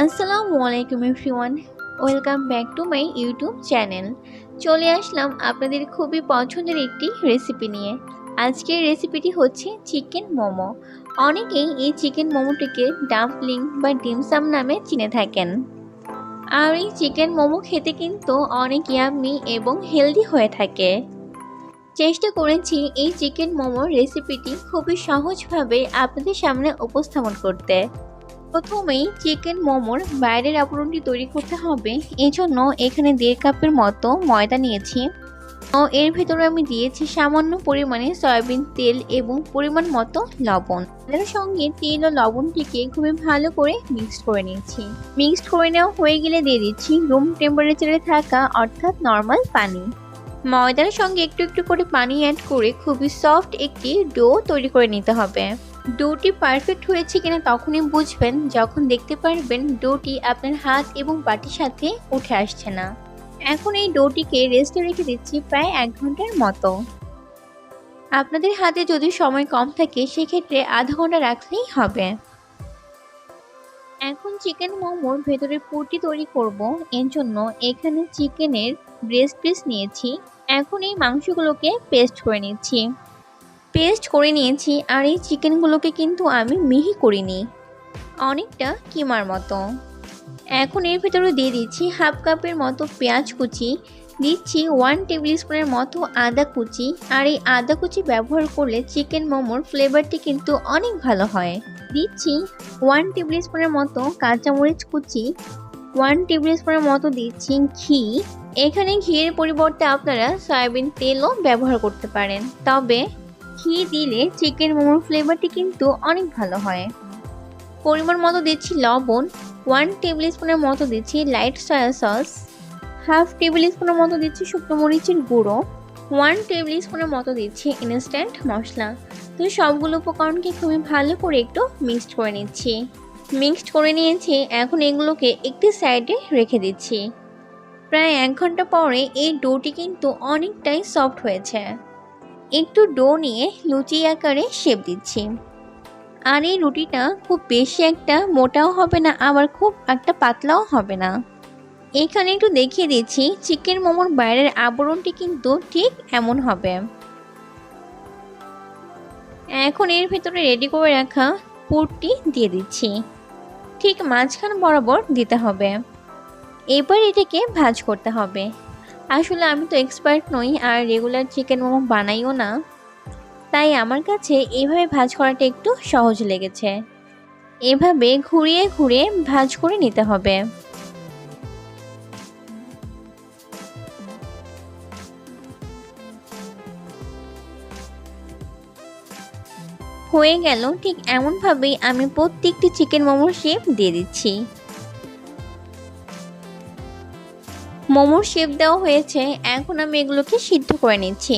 আসসালামু আলাইকুম everyone, welcome back to my YouTube channel. চলে আসলাম আপনাদের খুবই পছন্দের একটি রেসিপি নিয়ে। আজকের রেসিপিটি হচ্ছে চিকেন মোমো। অনেকেই এই চিকেন মোমোটিকে ডাম্পলিং বা ডিমসাম নামে চিনে থাকেন। আর এই চিকেন মোমো খেতে কিন্তু অনেক ইয়াম্মি এবং হেলদি হয়ে থাকে। চেষ্টা করেছি এই চিকেন মোমোর রেসিপিটি খুবই সহজভাবে আপনাদের সামনে উপস্থাপন করতে। প্রথমেই চিকেন মোমোর বাইরের আবরণটি তৈরি করতে হবে। এজন্য এখানে 1.5 কাপের মতো ময়দা নিয়েছি ও এর ভিতরে আমি দিয়েছি সামান্য পরিমাণে সয়াবিন তেল এবং পরিমাণ মতো লবণ। এর সঙ্গে তেল ও লবণটিকে খুবই ভালো করে মিক্সড করে নিয়েছি। মিক্সড করে নেওয়া হয়ে গেলে দিয়ে দিচ্ছি রুম টেম্পারেচারে থাকা অর্থাৎ নর্মাল পানি। ময়দার সঙ্গে একটু একটু করে পানি অ্যাড করে খুবই সফট একটি ডো তৈরি করে নিতে হবে। ডোটি পারফেক্ট হয়েছে কিনা তখনই বুঝবেন যখন দেখতে পারবেন ডোটি আপনার হাত এবং বাটির সাথে উঠে আসছে না। এখন এই ডোটিকে রেস্টে রেখে দিচ্ছি প্রায় 1 ঘন্টার মতো। আপনাদের হাতে যদি সময় কম থাকে সেক্ষেত্রে আধা ঘন্টা রাখলেই হবে। এখন চিকেন মোমোর ভেতরে পুরটি তৈরি করব। এর জন্য এখানে চিকেনের ব্রেস্ট পিস নিয়েছি। এখন এই মাংসগুলোকে পেস্ট করে নিয়েছি। আর এই চিকেনগুলোকে কিন্তু আমি মিহি করিনি, অনেকটা কিমার মতো। এখন এর ভিতরে দিয়ে দিচ্ছি 1/2 কাপের মতো পেঁয়াজ কুচি, দিচ্ছি 1 টেবিল স্পুনের মতো আদা কুচি। আর এই আদা কুচি ব্যবহার করলে চিকেন মোমোর ফ্লেভারটি কিন্তু অনেক ভালো হয়। দিচ্ছি 1 টেবিল স্পুনের মতো কাঁচামরিচ কুচি, 1 টেবিল স্পুনের মতো দিচ্ছি ঘি। এখানে ঘিয়ের পরিবর্তে আপনারা সয়াবিন তেলও ব্যবহার করতে পারেন, তবে ঘি দিলে চিকেন মোমোর ফ্লেভারটি কিন্তু অনেক ভালো হয়। পরিমাণ মতো দিচ্ছি লবণ, 1 টেবিল স্পুনের মতো দিচ্ছি লাইট সয়া সস, 1/2 টেবিল স্পুনের মতো দিচ্ছি শুকনো মরিচের গুঁড়ো, 1 টেবিল স্পুনের মতো দিচ্ছি ইনস্ট্যান্ট মশলা। তো সবগুলো উপকরণকে খুবই ভালো করে একটু মিক্সড করে নিচ্ছি। মিক্সড করে নিয়েছি, এখন এগুলোকে একটি সাইডে রেখে দিচ্ছি। প্রায় 1 ঘন্টা পরে এই ডোটি কিন্তু অনেকটাই সফট হয়েছে। একটু ডো নিয়ে লুচি আকারে শেপ দিচ্ছি। আর এই রুটিটা খুব বেশি একটা মোটাও হবে না, আবার খুব একটা পাতলাও হবে না। এখানে একটু দেখিয়ে দিচ্ছি চিকেন মোমোর বাইরের আবরণটি কিন্তু ঠিক এমন হবে। এখন এর ভিতরে রেডি করে রাখা পুরটি দিয়ে দিচ্ছি। ঠিক মাঝখান বরাবর দিতে হবে। এবার এটাকে ভাঁজ করতে হবে। আসলে আমি তো এক্সপার্ট নই আর রেগুলার চিকেন মোমো বানাইও না, তাই আমার কাছে এইভাবে ভাঁজ করাটা একটু সহজ লেগেছে। এভাবে ঘুরিয়ে ঘুরিয়ে ভাঁজ করে নিতে হবে। হয়ে গেল, ঠিক এমনভাবেই আমি প্রত্যেকটি চিকেন মোমোর শেপ দিয়ে দিচ্ছি। মোমোর শেপ দেওয়া হয়েছে, এখন আমি এগুলোকে সিদ্ধ করে নিচ্ছি।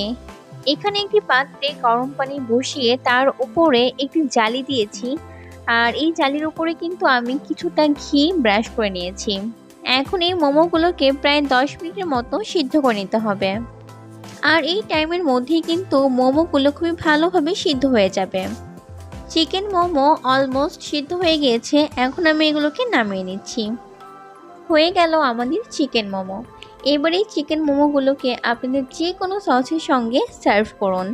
এখানে একটি পাত্রে গরম পানি বসিয়ে তার উপরে একটি জালি দিয়েছি। আর এই জালির উপরে কিন্তু আমি কিছুটা ঘি ব্রাশ করে নিয়েছি। এখন এই মোমোগুলোকে প্রায় 10 মিনিটের মতো সিদ্ধ করে নিতে হবে। আর এই টাইমের মধ্যেই কিন্তু মোমোগুলো খুবই ভালোভাবে সিদ্ধ হয়ে যাবে। চিকেন মোমো অলমোস্ট সিদ্ধ হয়ে গিয়েছে, এখন আমি এগুলোকে নামিয়ে নিচ্ছি। হয়ে গেল আমাদের চিকেন মোমো। এবার এই চিকেন মোমোগুলোকে আপনাদের যে কোনো সসের সঙ্গে সার্ভ করুন।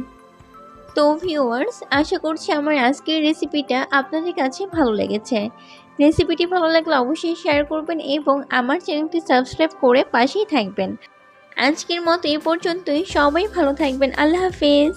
তো ভিউয়ার্স, আশা করছি আমার আজকের রেসিপিটা আপনাদের কাছে ভালো লেগেছে। রেসিপিটি ভালো লাগলে অবশ্যই শেয়ার করবেন এবং আমার চ্যানেলটি সাবস্ক্রাইব করে পাশেই থাকবেন। আজকের মতো এই পর্যন্তই। সবাই ভালো থাকবেন। আল্লাহ হাফেজ।